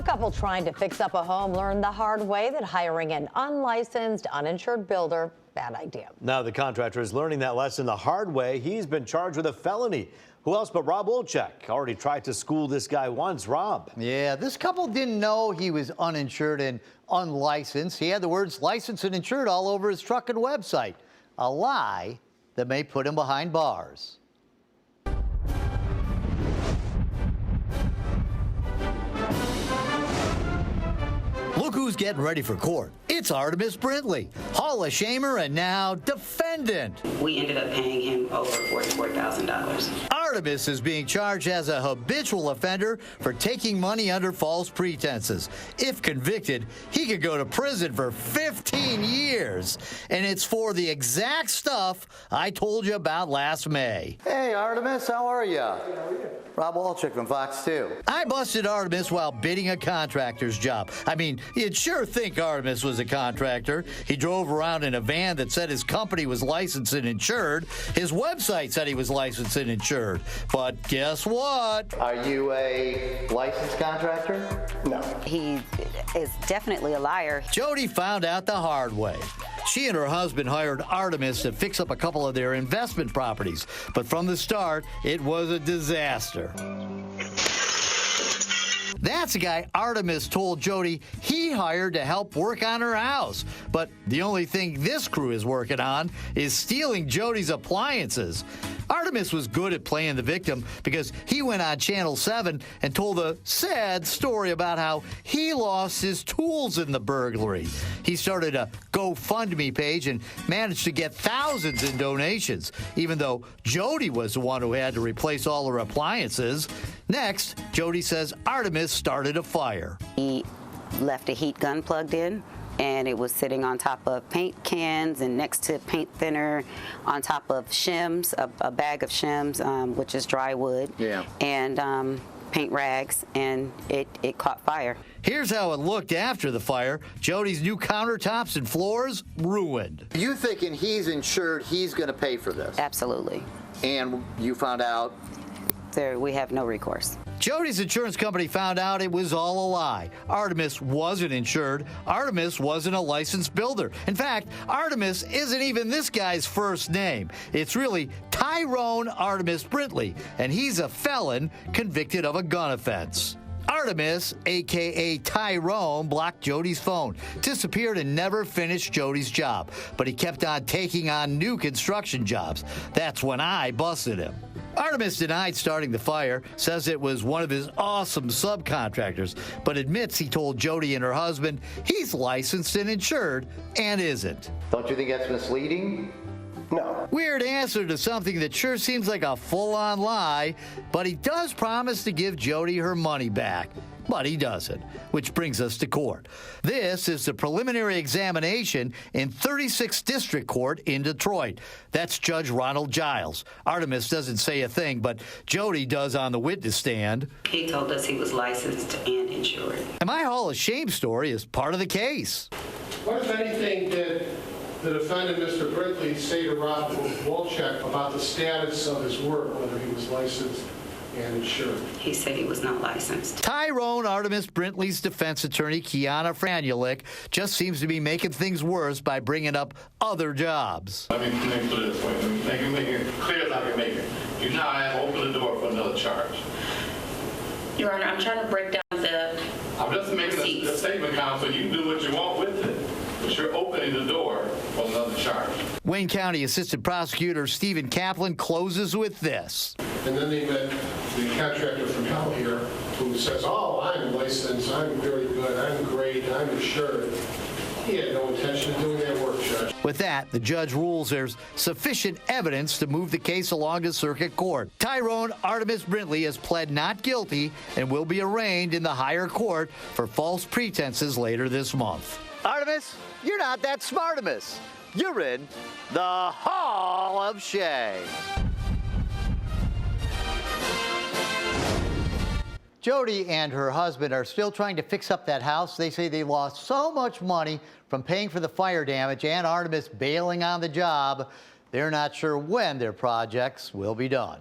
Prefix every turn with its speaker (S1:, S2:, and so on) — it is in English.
S1: couple trying to fix up a home learned the hard way that hiring an unlicensed, uninsured builder, bad idea.
S2: Now the contractor is learning that lesson the hard way. He's been charged with a felony. Who else but Rob Wolchek already tried to school this guy once. Rob.
S3: Yeah, this couple didn't know he was uninsured and unlicensed. He had the words licensed and insured all over his truck and website. A lie that may put him behind bars. Look who's getting ready for court. It's Artimus Brintley, Hall of Shamer and now defendant.
S4: We ended up paying him over $44,000.
S3: Artimus is being charged as a habitual offender for taking money under false pretenses. If convicted, he could go to prison for 15 years. And it's for the exact stuff I told you about last May. Hey, Artimus, how are you? Rob Wolchek from Fox 2. I busted Artimus while bidding a contractor's job. I mean, you'd sure think Artimus was a contractor. He drove around in a van that said his company was licensed and insured. His website said he was licensed and insured. But guess what? Are you a licensed contractor?
S4: No. He is definitely a liar.
S3: Jody found out the hard way. She and her husband hired Artimus to fix up a couple of their investment properties. But from the start, it was a disaster. That's the guy Artimus told Jody he hired to help work on her house. But the only thing this crew is working on is stealing Jody's appliances. Artimus was good at playing the victim because he went on Channel 7 and told a sad story about how he lost his tools in the burglary. He started a GoFundMe page and managed to get thousands in donations, even though Jody was the one who had to replace all her appliances. Next, Jody says Artimus started a fire.
S4: He left a heat gun plugged in, and it was sitting on top of paint cans and next to paint thinner, on top of shims, a bag of shims, which is dry wood, and paint rags, and it caught fire.
S3: Here's how it looked after the fire. Jody's new countertops and floors ruined.
S5: You thinking he's insured, he's going to pay for this?
S4: Absolutely.
S5: And you found out?
S4: We have no recourse.
S3: Jody's insurance company found out it was all a lie. Artimus wasn't insured. Artimus wasn't a licensed builder. In fact, Artimus isn't even this guy's first name. It's really Tyrone Artimus Brintley, and he's a felon convicted of a gun offense. Artimus, a.k.a. Tyrone, blocked Jody's phone, disappeared and never finished Jody's job. But he kept on taking on new construction jobs. That's when I busted him. Artimus denied starting the fire, says it was one of his awesome subcontractors, but admits he told Jody and her husband he's licensed and insured and isn't.
S5: Don't you think that's misleading? No.
S3: Weird answer to something that sure seems like a full-on lie, but he does promise to give Jody her money back. But he doesn't, which brings us to court. This is the preliminary examination in 36th District Court in Detroit. That's Judge Ronald Giles. Artimus doesn't say a thing, but Jody does on the witness stand.
S4: He told us he was licensed and insured.
S3: And my Hall of Shame story is part of the case.
S6: What, if anything, did the defendant, Mr. Brintley, say to Rob Wolchek about the status of his work, whether he was licensed and insured?
S4: He said he was not licensed.
S3: Tyrone Artimus Brintley's defense attorney, Kiana Franulik, just seems to be making things worse by bringing up other jobs.
S7: Let me put it this way. Let me make it clear as I can make it. You now have opened the door for another charge.
S4: Your Honor, I'm trying to break down the
S7: I'm just making a statement, counsel. You can do what you want with it, but you're opening the door for another charge.
S3: Wayne County Assistant Prosecutor Stephen Kaplan closes with this.
S6: And then they met the contractor from hell here who says, oh, I'm licensed, I'm very good, I'm great, I'm insured. He had no intention of doing that work, Judge.
S3: With that, the judge rules there's sufficient evidence to move the case along to circuit court. Tyrone Artimus Brintley has pled not guilty and will be arraigned in the higher court for false pretenses later this month. Artimus, you're not that smartimus. You're in the Hall of Shame. Jody and her husband are still trying to fix up that house. They say they lost so much money from paying for the fire damage and Artimus bailing on the job, they're not sure when their projects will be done.